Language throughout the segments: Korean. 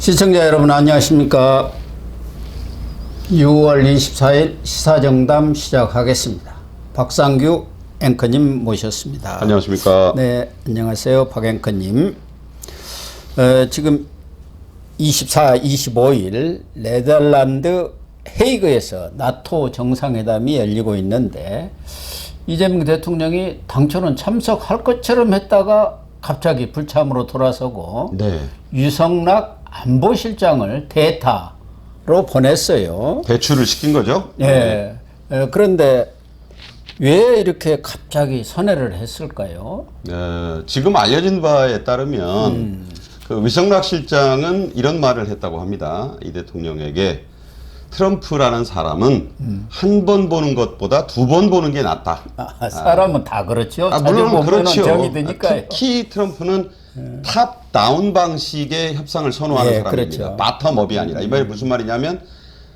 시청자 여러분 안녕하십니까. 6월 24일 시사정담 시작하겠습니다. 박상규 앵커님 모셨습니다. 안녕하십니까. 네, 안녕하세요. 박 앵커님. 지금 24, 25일 네덜란드 헤이그에서 나토 정상회담이 열리고 있는데 이재명 대통령이 당초는 참석할 것처럼 했다가 갑자기 불참으로 돌아서고 네. 유성락 안보실장을 대타로 보냈어요. 배출을 시킨 거죠? 예. 그런데 왜 이렇게 갑자기 선회를 했을까요? 지금 알려진 바에 따르면 그 위성락 실장은 이런 말을 했다고 합니다. 이 대통령에게 트럼프라는 사람은 한 번 보는 것보다 두 번 보는 게 낫다. 사람은 다 그렇죠. 물론 그렇죠. 정이 드니까요. 특히 트럼프는 탑 다운 방식의 협상을 선호하는 사람입니다. 그렇죠. 바텀업이 아니라. 이 말이 무슨 말이냐면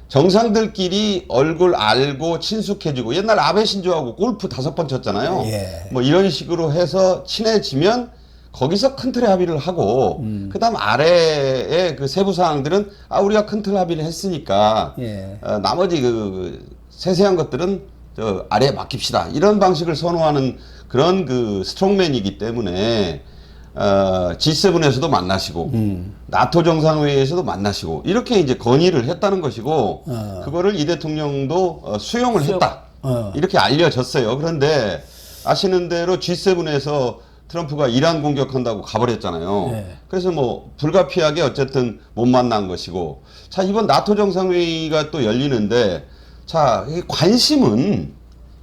정상들끼리 얼굴 알고 친숙해지고 옛날 아베 신조하고 골프 5번 쳤잖아요. 예. 뭐 이런 식으로 해서 친해지면 거기서 큰 틀의 합의를 하고 그다음 아래의 그 세부 사항들은 우리가 큰 틀 합의를 했으니까 예. 나머지 그 세세한 것들은 저 아래에 맡깁시다. 이런 방식을 선호하는 그런 그 스트롱맨이기 때문에 G7에서도 만나시고 나토 정상회의에서도 만나시고 이렇게 이제 건의를 했다는 것이고 그거를 이 대통령도 수용을 했다. 이렇게 알려졌어요. 그런데 아시는 대로 G7에서 트럼프가 이란 공격한다고 가버렸잖아요. 네. 그래서 뭐 불가피하게 어쨌든 못 만난 것이고 자 이번 나토 정상회의가 또 열리는데 자 이 관심은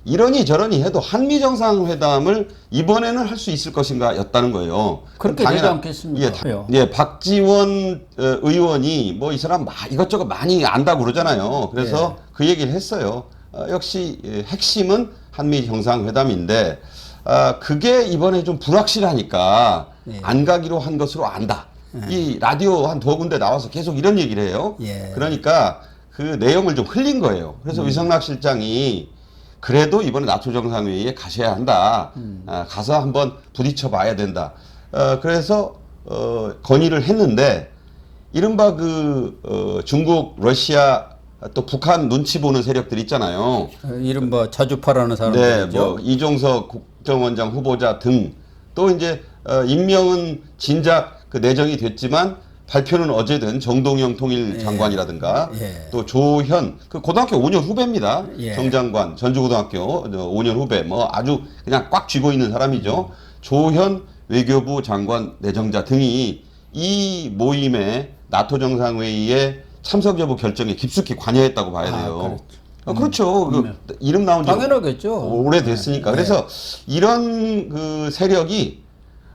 이러니 저러니 해도 한미 정상회담을 이번에는 할 수 있을 것인가 였다는 거예요. 그렇게 되지 않겠습니까? 예, 박지원 의원이 뭐 이 사람 이것저것 많이 안다고 그러잖아요. 그래서 그 얘기를 했어요. 역시 핵심은 한미 정상회담인데 그게 이번에 좀 불확실하니까 안 가기로 한 것으로 안다. 이 라디오 한 2군데 나와서 계속 이런 얘기를 해요. 그러니까 그 내용을 좀 흘린 거예요. 그래서 위성락 실장이 그래도 이번에 나토 정상회의에 가셔야 한다. 가서 한번 부딪혀 봐야 된다. 그래서 건의를 했는데 이른바 중국, 러시아 또 북한 눈치 보는 세력들 있잖아요. 이른바 자주파라는 사람들이죠. 네, 뭐 이종석 국정원장 후보자 등 또 이제 임명은 진작 그 내정이 됐지만 발표는 어제든 정동영 통일장관이라든가 또 조현 그 고등학교 5년 후배입니다. 정 장관 전주고등학교 5년 후배 뭐 아주 그냥 꽉 쥐고 있는 사람이죠. 조현 외교부 장관 내정자 등이 이 모임에 나토 정상회의에 참석 여부 결정에 깊숙이 관여했다고 봐야 돼요. 그렇죠. 이름 나온 지 당연하겠죠. 오래됐으니까. 그래서 이런 그 세력이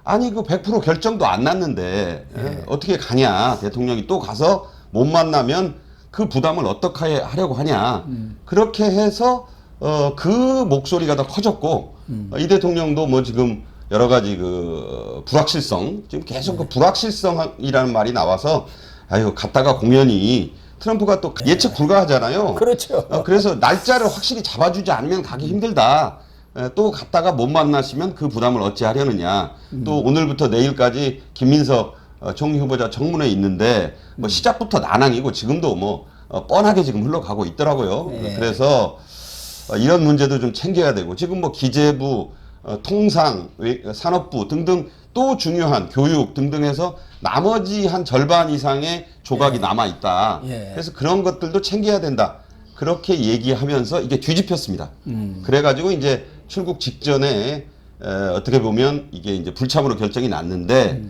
아니 그 100% 결정도 안 났는데 어떻게 가냐. 대통령이 또 가서 못 만나면 그 부담을 어떻게 하려고 하냐. 그렇게 해서 그 목소리가 더 커졌고 이 대통령도 뭐 지금 여러 가지 그 불확실성 지금 계속 그 불확실성이라는 말이 나와서 아유 갔다가 공연이 트럼프가 또 예측 불가하잖아요. 그렇죠. 그래서 날짜를 확실히 잡아주지 않으면 가기 힘들다. 또 갔다가 못 만나시면 그 부담을 어찌 하려느냐. 또 오늘부터 내일까지 김민석 총리 후보자 청문회 있는데 뭐 시작부터 난항이고 지금도 뭐 뻔하게 지금 흘러가고 있더라고요. 그래서 이런 문제도 좀 챙겨야 되고 지금 뭐 기재부, 통상, 산업부 등등 또 중요한 교육 등등 해서 나머지 한 절반 이상의 조각이 남아 있다. 그래서 그런 것들도 챙겨야 된다. 그렇게 얘기하면서 이게 뒤집혔습니다. 그래가지고 이제 출국 직전에 어떻게 보면 이게 이제 불참으로 결정이 났는데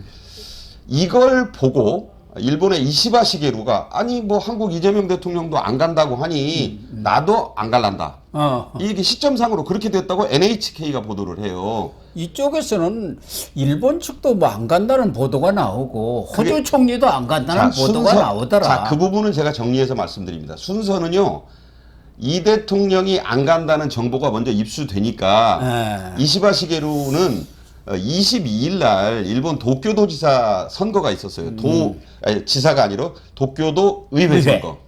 이걸 보고 일본의 이시바 시게루가 아니 뭐 한국 이재명 대통령도 안 간다고 하니 나도 안 갈란다. 이게 시점상으로 그렇게 됐다고 NHK가 보도를 해요. 이쪽에서는 일본 측도 뭐 안 간다는 보도가 나오고 호주 총리도 안 간다는 보도가 나오더라. 자, 그 부분은 제가 정리해서 말씀드립니다. 순서는요. 이 대통령이 안 간다는 정보가 먼저 입수되니까 이시바 시게루는 22일 날 일본 도쿄도지사 선거가 있었어요. 지사가 아니라 도쿄도 의회 선거.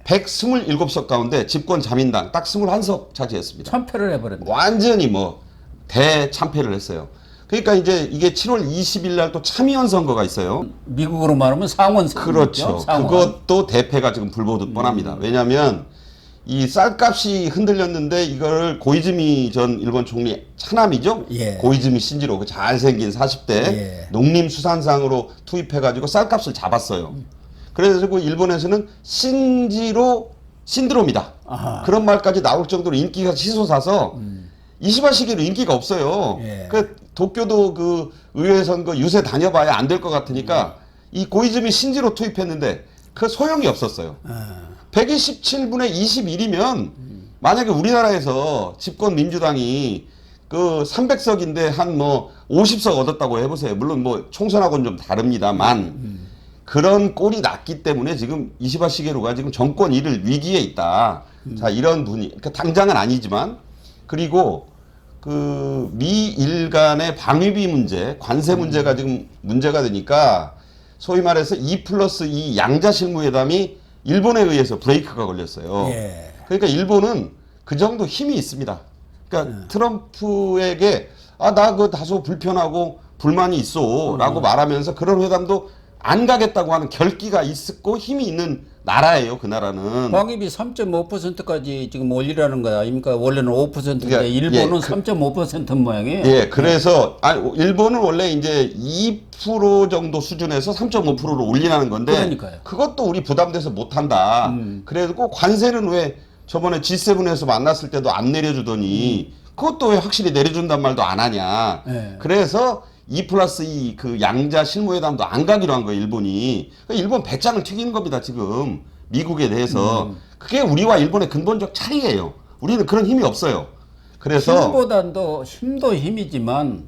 127석 가운데 집권 자민당 딱 21석 차지했습니다. 참패를 해버렸네. 완전히 뭐 대참패를 했어요. 그러니까 이제 이게 7월 20일 날 또 참의원 선거가 있어요. 미국으로 말하면 상원 선거죠. 그렇죠. 상원. 그것도 대패가 지금 불보듯 뻔합니다. 왜냐하면 이 쌀값이 흔들렸는데 이걸 고이즈미 전 일본 총리 차남이죠. 예. 고이즈미 신지로 그 잘생긴 40대 예. 농림수산상으로 투입해가지고 쌀값을 잡았어요. 그래서 그 일본에서는 신드롬이다. 아하. 그런 말까지 나올 정도로 인기가 치솟아서 이시바 시기로 인기가 없어요. 예. 그 도쿄도 그 의회 선거 유세 다녀봐야 안 될 것 같으니까 이 고이즈미 신지로 투입했는데 그 소용이 없었어요. 127분의 21이면 만약에 우리나라에서 집권 민주당이 그 300석인데 한 뭐 50석 얻었다고 해보세요. 물론 뭐 총선하고는 좀 다릅니다만 그런 꼴이 났기 때문에 지금 이시바 시게루가 지금 정권 잃을 위기에 있다. 자, 이런 분이 그러니까 당장은 아니지만 그리고 그 미일 간의 방위비 문제, 관세 문제가 지금 문제가 되니까 소위 말해서 2+2 양자 실무회담이 일본에 의해서 브레이크가 걸렸어요. 예. 그러니까 일본은 그 정도 힘이 있습니다. 그러니까 트럼프에게 나 그 다소 불편하고 불만이 있어라고 말하면서 그런 회담도 안 가겠다고 하는 결기가 있고 힘이 있는 나라예요. 그 나라는. 방위비 3.5%까지 지금 올리라는 거 아닙니까? 원래는 5%인데 그러니까, 일본은 예, 3.5% 모양이에요. 예, 그래서 일본은 원래 이제 2% 정도 수준에서 3.5%로 올리라는 건데 그러니까요. 그것도 우리 부담돼서 못 한다. 그래도 관세는 왜 저번에 G7에서 만났을 때도 안 내려주더니 그것도 왜 확실히 내려준단 말도 안 하냐. 예. 그래서 2+2 그 양자 실무회담도 안 가기로 한 거예요, 일본이. 그러니까 일본 배짱을 튀기는 겁니다, 지금. 미국에 대해서. 그게 우리와 일본의 근본적 차이예요. 우리는 그런 힘이 없어요. 그래서 힘도 힘이지만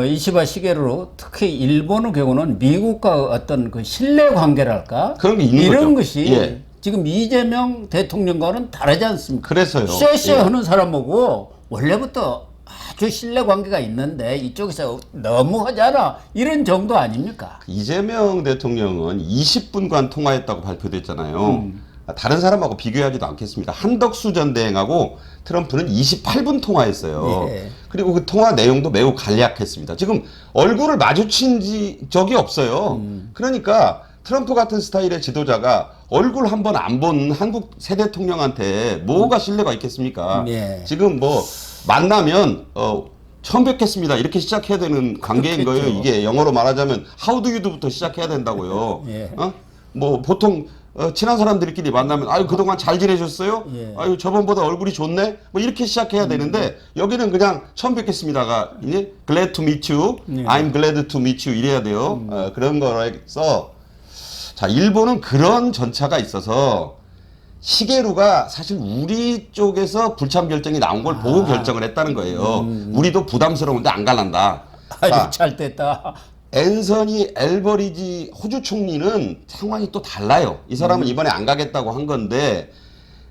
이시바 시게루 특히 일본의 경우는 미국과 어떤 그 신뢰 관계랄까 그런 게 있는 이런 거죠. 것이 예. 지금 이재명 대통령과는 다르지 않습니까? 그래서요. 쎄쎄 예. 하는 사람하고 원래부터 아주 신뢰 관계가 있는데 이쪽에서 너무 하잖아 이런 정도 아닙니까? 이재명 대통령은 20분간 통화했다고 발표됐잖아요. 다른 사람하고 비교하지도 않겠습니다. 한덕수 전 대행하고 트럼프는 28분 통화했어요. 예. 그리고 그 통화 내용도 매우 간략했습니다. 지금 얼굴을 마주친 적이 없어요. 그러니까 트럼프 같은 스타일의 지도자가 얼굴 한 번 안 본 한국 새 대통령한테 뭐가 신뢰가 있겠습니까? 예. 지금 뭐 만나면 처음 뵙겠습니다. 이렇게 시작해야 되는 관계인 그렇겠죠. 거예요. 이게 영어로 말하자면 how do you do부터 시작해야 된다고요. 예. 뭐 보통 친한 사람들끼리 만나면 아유 그동안 잘 지내셨어요? 예. 아유 저번보다 얼굴이 좋네? 뭐 이렇게 시작해야 되는데 여기는 그냥 처음 뵙겠습니다가 이제 glad to meet you, 예. I'm glad to meet you 이래야 돼요. 그런 거라서 자 일본은 그런 전차가 있어서 시게루가 사실 우리 쪽에서 불참 결정이 나온 걸 보고 결정을 했다는 거예요. 우리도 부담스러운데 안 갈란다. 아주 자, 잘 됐다. 앤서니 엘버리지 호주 총리는 상황이 또 달라요. 이 사람은 이번에 안 가겠다고 한 건데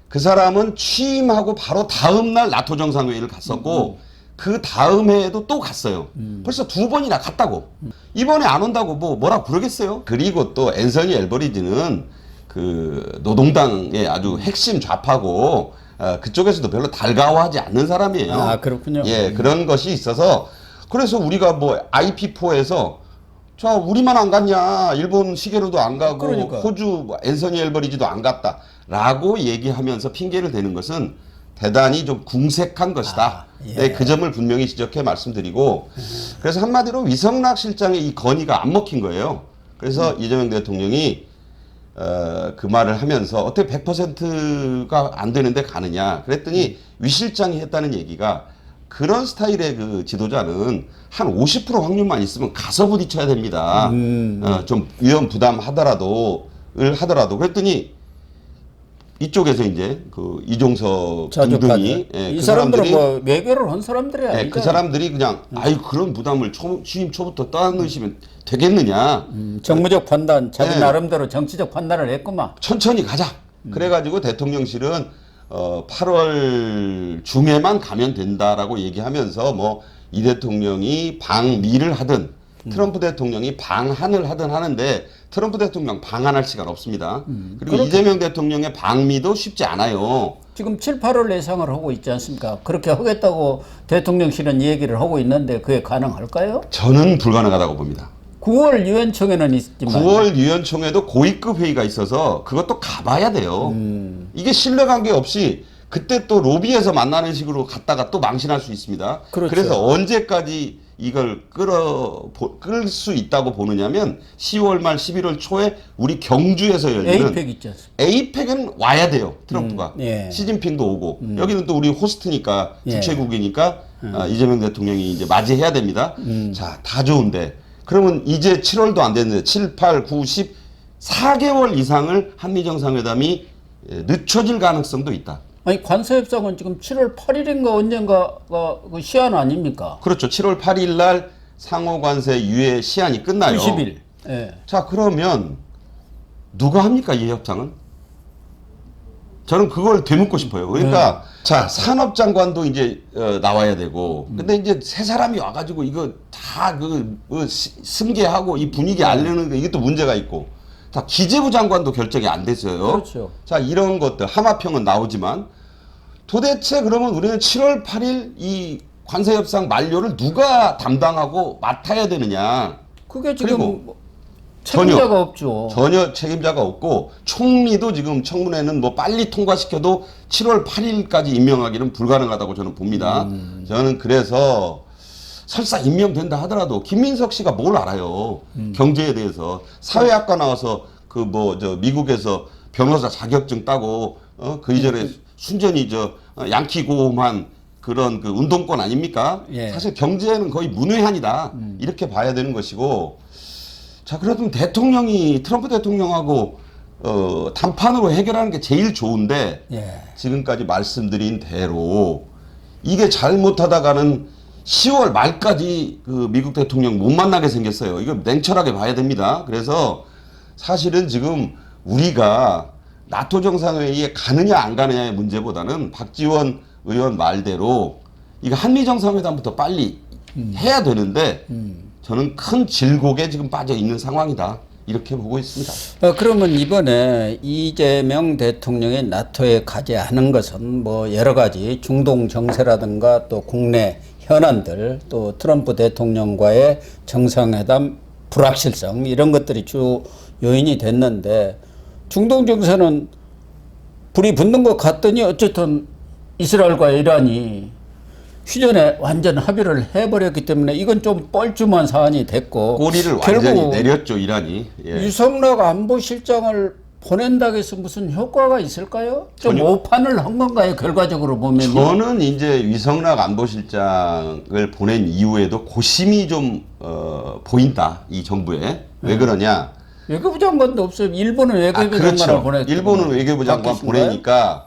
그 사람은 취임하고 바로 다음 날 나토 정상회의를 갔었고 그 다음 해에도 또 갔어요. 벌써 2번이나 갔다고. 이번에 안 온다고 뭐라 그러겠어요? 그리고 또 앤서니 엘버리지는 그 노동당의 아주 핵심 좌파고 그쪽에서도 별로 달가워하지 않는 사람이에요. 아, 그렇군요. 예, 그런 것이 있어서 그래서 우리가 뭐 IP4에서 자 우리만 안 갔냐 일본 시게루도 안 가고 그러니까. 호주 앤서니 엘버리지도 안 갔다라고 얘기하면서 핑계를 대는 것은 대단히 좀 궁색한 것이다. 예. 네, 그 점을 분명히 지적해 말씀드리고 그래서 한마디로 위성락 실장의 이 건의가 안 먹힌 거예요. 그래서 이재명 대통령이 그 말을 하면서 어떻게 100%가 안 되는데 가느냐 그랬더니 위 실장이 했다는 얘기가 그런 스타일의 그 지도자는 한 50% 확률만 있으면 가서 부딪혀야 됩니다. 좀 위험 부담하더라도 그랬더니 이쪽에서 이제 그 이종석 등등이 이 그 사람들은 사람들이 뭐 외교를 한 사람들이 아니죠. 그 사람들이 그냥 아유 그런 부담을 취임 초부터 떠안으시면 되겠느냐. 정무적 판단, 자기 네. 나름대로 정치적 판단을 했구만. 천천히 가자. 그래가지고 대통령실은 8월 중에만 가면 된다라고 얘기하면서 뭐 이 대통령이 방미를 하든 트럼프 대통령이 방한을 하든 하는데 트럼프 대통령 방한할 시간 없습니다. 그리고 이재명 대통령의 방미도 쉽지 않아요. 지금 7, 8월 예상을 하고 있지 않습니까? 그렇게 하겠다고 대통령실은 얘기를 하고 있는데 그게 가능할까요? 저는 불가능하다고 봅니다. 9월 유엔총회는 있지만 9월 유엔총회도 고위급 회의가 있어서 그것도 가봐야 돼요. 이게 신뢰관계 없이 그때 또 로비에서 만나는 식으로 갔다가 또 망신할 수 있습니다. 그렇죠. 그래서 언제까지 이걸 끌 수 있다고 보느냐면 10월 말 11월 초에 우리 경주에서 열리는 에이펙 있지 않습니까? 에이펙은 와야 돼요. 트럼프가. 예. 시진핑도 오고 여기는 또 우리 호스트니까 예. 주최국이니까 이재명 대통령이 이제 맞이해야 됩니다. 자, 다 좋은데 그러면 이제 7월도 안 됐는데 7, 8, 9, 10 4개월 이상을 한미 정상회담이 늦춰질 가능성도 있다. 아니 관세 협상은 지금 7월 8일인가 언젠가가 그 시한 아닙니까? 그렇죠. 7월 8일 날 상호 관세 유예 시한이 끝나요. 90일. 예. 자, 그러면 누가 합니까, 이 협상은? 저는 그걸 되묻고 싶어요. 그러니까 자, 산업장관도 이제 나와야 되고, 근데 이제 세 사람이 와가지고 이거 다 승계하고 이 분위기 알리는 게 이게 또 문제가 있고, 자, 기재부 장관도 결정이 안 됐어요. 그렇죠. 자, 이런 것들 하마평은 나오지만 도대체 그러면 우리는 7월 8일 이 관세 협상 만료를 누가 담당하고 맡아야 되느냐? 그게 그리고 지금 책임자가 전혀, 없죠. 전혀 책임자가 없고 총리도 지금 청문회는 뭐 빨리 통과시켜도 7월 8일까지 임명하기는 불가능하다고 저는 봅니다. 저는 그래서 설사 임명된다 하더라도 김민석 씨가 뭘 알아요. 경제에 대해서. 사회학과 나와서 그 뭐 저 미국에서 변호사 자격증 따고 그 이전에 순전히 양키고만 그런 그 운동권 아닙니까? 예. 사실 경제는 거의 문외한이다. 이렇게 봐야 되는 것이고. 자, 그래도 대통령이 트럼프 대통령하고 담판으로 해결하는 게 제일 좋은데 예. 지금까지 말씀드린 대로 이게 잘못하다가는 10월 말까지 그 미국 대통령 못 만나게 생겼어요. 이거 냉철하게 봐야 됩니다. 그래서 사실은 지금 우리가 나토 정상회의에 가느냐 안 가느냐의 문제보다는 박지원 의원 말대로 이거 한미 정상회담부터 빨리 해야 되는데 저는 큰 질곡에 지금 빠져 있는 상황이다. 이렇게 보고 있습니다. 그러면 이번에 이재명 대통령이 나토에 가지 않은 것은 뭐 여러 가지 중동 정세라든가 또 국내 현안들 또 트럼프 대통령과의 정상회담 불확실성 이런 것들이 주 요인이 됐는데 중동 정세는 불이 붙는 것 같더니 어쨌든 이스라엘과 이란이 휴전에 완전 합의를 해버렸기 때문에 이건 좀 뻘쭘한 사안이 됐고 꼬리를 완전히 내렸죠, 이란이. 예. 유성락 안보실장을 보낸다고 해서 무슨 효과가 있을까요? 좀 오판을 한 건가요? 결과적으로 보면. 저는 이제 위성락 안보실장을 보낸 이후에도 고심이 좀 보인다, 이 정부에. 왜 그러냐? 외교부 장관도 없어요. 일본은 외교부 장관을 그렇죠. 보냈죠. 일본은 외교부 장관 바뀌신가요? 보내니까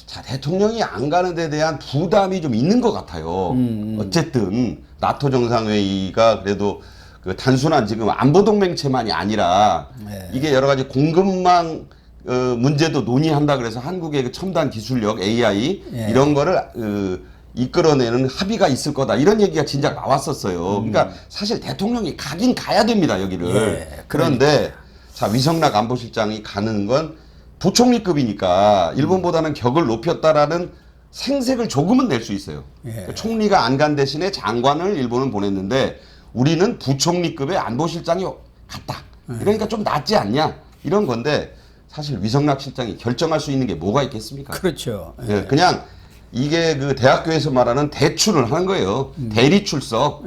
자, 대통령이 안 가는 데 대한 부담이 좀 있는 것 같아요. 어쨌든 나토 정상회의가 그래도 그 단순한 지금 안보동맹체만이 아니라 이게 여러 가지 공급망 문제도 논의한다 그래서 한국의 그 첨단 기술력 AI 이런 거를 이끌어내는 합의가 있을 거다 이런 얘기가 진작 나왔었어요. 그러니까 사실 대통령이 가긴 가야 됩니다 여기를. 그런데 자, 위성락 안보실장이 가는 건 부총리급이니까 일본보다는 격을 높였다라는 생색을 조금은 낼 수 있어요. 그러니까 총리가 안 간 대신에 장관을 일본은 보냈는데 우리는 부총리급의 안보실장이 갔다. 그러니까 좀 낫지 않냐 이런 건데 사실 위성락 실장이 결정할 수 있는 게 뭐가 있겠습니까? 그렇죠. 예, 그냥 이게 그 대학교에서 말하는 대출을 하는 거예요. 대리 출석,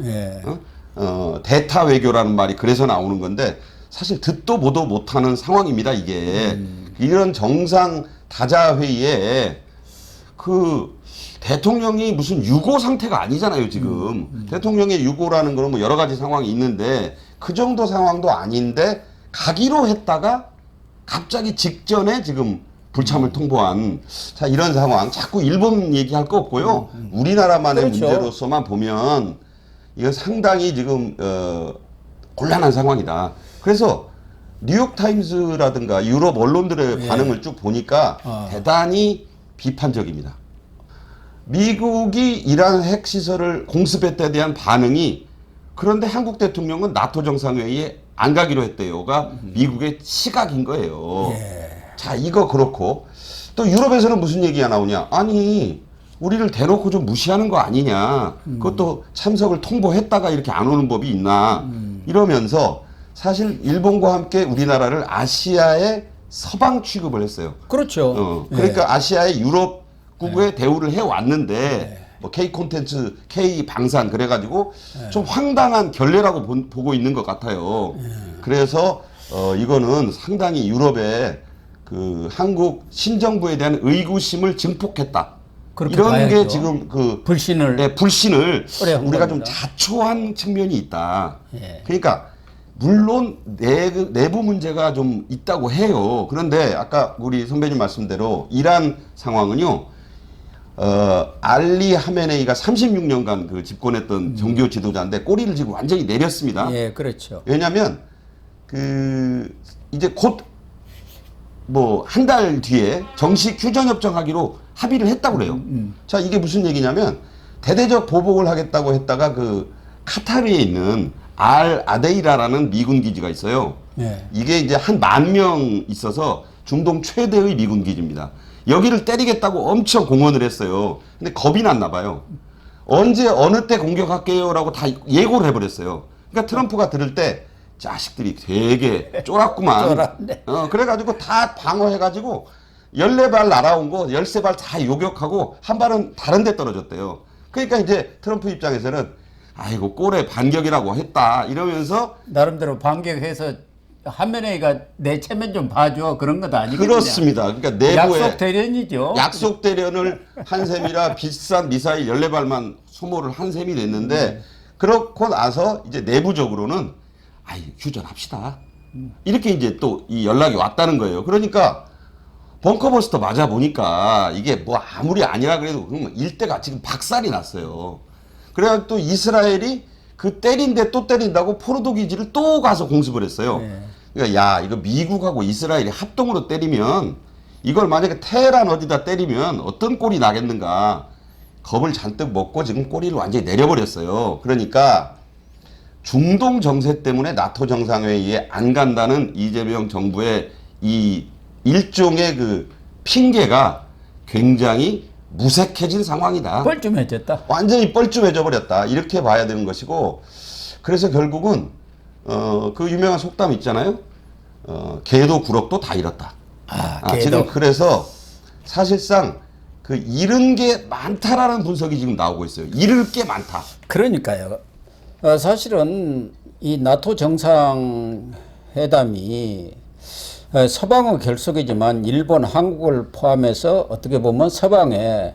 대타 외교라는 말이 그래서 나오는 건데 사실 듣도 보도 못하는 상황입니다. 이게 이런 정상 다자 회의에 그 대통령이 무슨 유고 상태가 아니잖아요. 지금 대통령의 유고라는 거는 뭐 여러 가지 상황이 있는데 그 정도 상황도 아닌데 가기로 했다가 갑자기 직전에 지금 불참을 통보한 자 이런 상황 자꾸 일본 얘기할 거 없고요. 우리나라만의 그렇죠. 문제로서만 보면 이거 상당히 지금 곤란한 상황이다. 그래서 뉴욕타임스라든가 유럽 언론들의 반응을 쭉 보니까 대단히 비판적입니다. 미국이 이란 핵시설을 공습했다에 대한 반응이 그런데 한국 대통령은 나토 정상회의에 안 가기로 했대요가 미국의 시각인 거예요. 자, 이거 그렇고 또 유럽에서는 무슨 얘기가 나오냐? 아니 우리를 대놓고 좀 무시하는 거 아니냐? 그것도 참석을 통보했다가 이렇게 안 오는 법이 있나? 이러면서 사실 일본과 함께 우리나라를 아시아의 서방 취급을 했어요. 그렇죠. 그러니까 아시아의 유럽국에 대우를 해왔는데 뭐 K 콘텐츠, K 방산 그래가지고 좀 황당한 결례라고 보고 있는 것 같아요. 그래서 이거는 상당히 유럽의 그 한국 신정부에 대한 의구심을 증폭했다. 그렇게 이런 봐야죠. 게 지금 그 불신을 네, 불신을 어려운 우리가 좀 겁니다. 자초한 측면이 있다. 예. 그러니까 물론 내부 문제가 좀 있다고 해요. 그런데 아까 우리 선배님 말씀대로 이란 상황은요. 알리 하메네이가 36년간 그 집권했던 정교 지도자인데 꼬리를 지금 완전히 내렸습니다. 예, 그렇죠. 왜냐하면 그 이제 곧 뭐 한 달 뒤에 정식 휴전협정하기로 합의를 했다고 그래요. 자, 이게 무슨 얘기냐면 대대적 보복을 하겠다고 했다가 그 카타르에 있는 알 아데이라라는 미군 기지가 있어요. 예. 이게 이제 한 10,000명 있어서 중동 최대의 미군 기지입니다. 여기를 때리겠다고 엄청 공언을 했어요. 근데 겁이 났나 봐요. 언제 어느 때 공격할게요라고 다 예고를 해버렸어요. 그러니까 트럼프가 들을 때 자식들이 되게 쫄았구만. 쫄았네. 그래가지고 다 방어해가지고 14발 날아온 거 13발 다 요격하고 한 발은 다른 데 떨어졌대요. 그러니까 이제 트럼프 입장에서는 아이고 꼴에 반격이라고 했다 이러면서 나름대로 반격해서 하메네이가 내 체면 좀 봐줘 그런 것도 아니거든요. 그렇습니다. 그러니까 내부에 약속 대련이죠. 약속 대련을 한 셈이라 비싼 미사일 14발만 소모를 한 셈이 됐는데 그렇고 나서 이제 내부적으로는 아이 휴전합시다. 이렇게 이제 또 이 연락이 왔다는 거예요. 그러니까 벙커버스터 맞아 보니까 이게 뭐 아무리 아니라 그래도 그러면 일대가 지금 박살이 났어요. 그래야 또 이스라엘이 그 때린데 또 때린다고 포르도 기지를 또 가서 공습을 했어요. 네. 그러니까 야 이거 미국하고 이스라엘이 합동으로 때리면 이걸 만약에 테헤란 어디다 때리면 어떤 꼴이 나겠는가. 겁을 잔뜩 먹고 지금 꼬리를 완전히 내려버렸어요. 그러니까 중동 정세 때문에 나토 정상회의에 안 간다는 이재명 정부의 이 일종의 그 핑계가 굉장히 무색해진 상황이다. 뻘쭘해졌다. 완전히 뻘쭘해져 버렸다. 이렇게 봐야 되는 것이고, 그래서 결국은 그 유명한 속담 있잖아요. 개도 구럭도 다 잃었다. 개도. 지금 그래서 사실상 그 잃은 게 많다라는 분석이 지금 나오고 있어요. 잃을 게 많다. 그러니까요. 사실은 이 나토 정상회담이 서방의 결속이지만 일본, 한국을 포함해서 어떻게 보면 서방의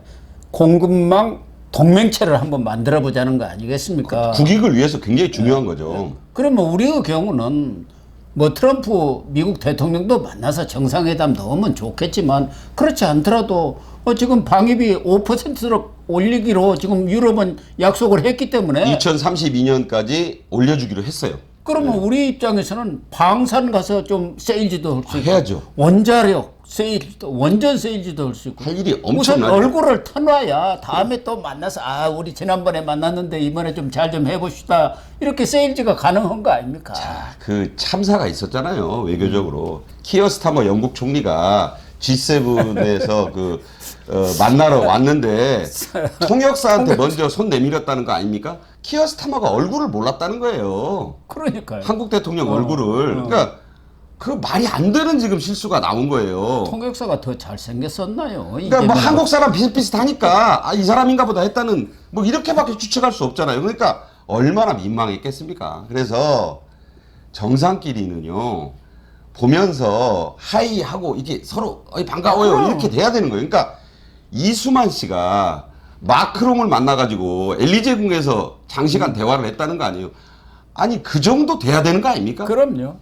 공급망 동맹체를 한번 만들어 보자는 거 아니겠습니까? 국익을 위해서 굉장히 중요한 거죠. 그러면 우리의 경우는 뭐 트럼프 미국 대통령도 만나서 정상회담 넣으면 좋겠지만 그렇지 않더라도 지금 방위비 5%로 올리기로 지금 유럽은 약속을 했기 때문에 2032년까지 올려주기로 했어요. 그러면 우리 입장에서는 방산 가서 좀 세일즈도 할 수 있고 해야죠. 원자력 세일즈도 원전 세일즈도 할 수 있고 할 일이 우선 엄청나죠. 얼굴을 터놔야 다음에 또 만나서 우리 지난번에 만났는데 이번에 좀 잘 좀 해봅시다 이렇게 세일즈가 가능한 거 아닙니까? 그 참사가 있었잖아요. 외교적으로. 키어 스타머 영국 총리가 G7에서 그 만나러 왔는데 통역사한테 먼저 손 내밀었다는 거 아닙니까? 키어 스타머가 얼굴을 몰랐다는 거예요. 그러니까요. 한국 대통령 얼굴을. 그러니까 그 말이 안 되는 지금 실수가 나온 거예요. 통역사가 더 잘생겼었나요? 그러니까 뭐 한국 사람 비슷비슷하니까 이 사람인가 보다 했다는 뭐 이렇게밖에 추측할 수 없잖아요. 그러니까 얼마나 민망했겠습니까? 그래서 정상끼리는요. 보면서 하이하고 이게 서로 반가워요 이렇게 돼야 되는 거예요. 그러니까 이수만 씨가 마크롱을 만나가지고 엘리제궁에서 장시간 대화를 했다는 거 아니에요. 아니 그 정도 돼야 되는 거 아닙니까? 그럼요.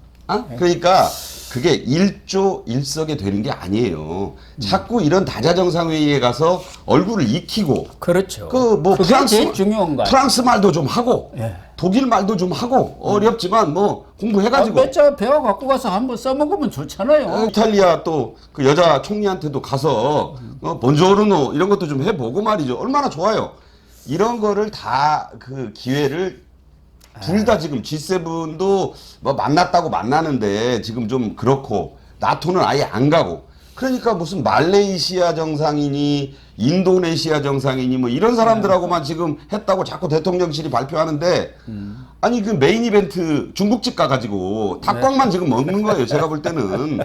그러니까 그게 일조일석에 되는 게 아니에요. 자꾸 이런 다자정상회의에 가서 얼굴을 익히고 그렇죠. 그 뭐 그게 제일 중요한 거예요. 프랑스 말도 좀 하고 예. 독일 말도 좀 하고 어렵지만 뭐 공부해가지고 몇 자 배워 갖고 가서 한번 써먹으면 좋잖아요. 이탈리아 또 그 여자 총리한테도 가서 본조르노 이런 것도 좀 해보고 말이죠. 얼마나 좋아요. 이런 거를 다 그 기회를 둘 다 지금 G7도 뭐 만났다고 만나는데 지금 좀 그렇고 나토는 아예 안 가고 그러니까 무슨 말레이시아 정상이니 인도네시아 정상이니 뭐 이런 사람들하고만 지금 했다고 자꾸 대통령실이 발표하는데 아니 그 메인 이벤트 중국집 가가지고 닭광만 지금 먹는 거예요. 제가 볼 때는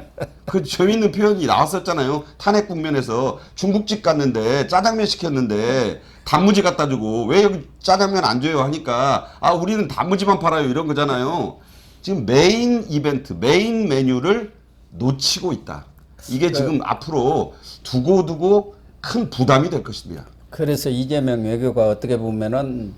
그 재밌는 표현이 나왔었잖아요. 탄핵 국면에서 중국집 갔는데 짜장면 시켰는데 단무지 갖다 주고 왜 여기 짜장면 안 줘요 하니까 아 우리는 단무지만 팔아요 이런 거잖아요. 지금 메인 이벤트 메인 메뉴를 놓치고 있다. 이게 지금 앞으로 두고두고 큰 부담이 될 것입니다. 그래서 이재명 외교가 어떻게 보면은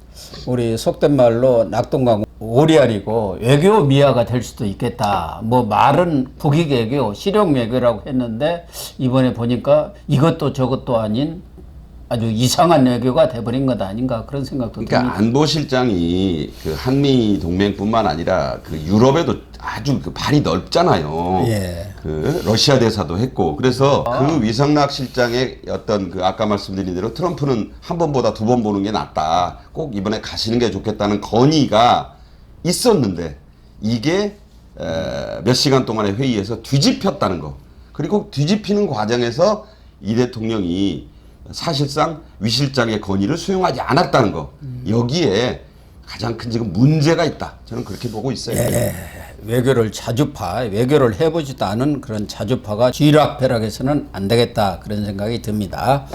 우리 속된 말로 낙동강 오리알이고 외교 미아가 될 수도 있겠다. 뭐 말은 북익 외교, 실용 외교라고 했는데 이번에 보니까 이것도 저것도 아닌 아주 이상한 외교가 돼버린 것 아닌가 그런 생각도 그러니까 듭니다. 안보실장이 그 한미 동맹뿐만 아니라 그 유럽에도 아주 그 발이 넓잖아요. 예. 그 러시아 대사도 했고 그래서 그 위성락 실장의 어떤 그 아까 말씀드린 대로 트럼프는 한 번보다 두 번 보는 게 낫다. 꼭 이번에 가시는 게 좋겠다는 건의가 있었는데 이게 몇 시간 동안의 회의에서 뒤집혔다는 거. 그리고 뒤집히는 과정에서 이 대통령이 사실상 위 실장의 건의를 수용하지 않았다는 거. 여기에 가장 큰 지금 문제가 있다. 저는 그렇게 보고 있어요. 예. 외교를 자주파, 외교를 해보지도 않은 그런 자주파가 쥐락펴락해서는 안 되겠다 그런 생각이 듭니다.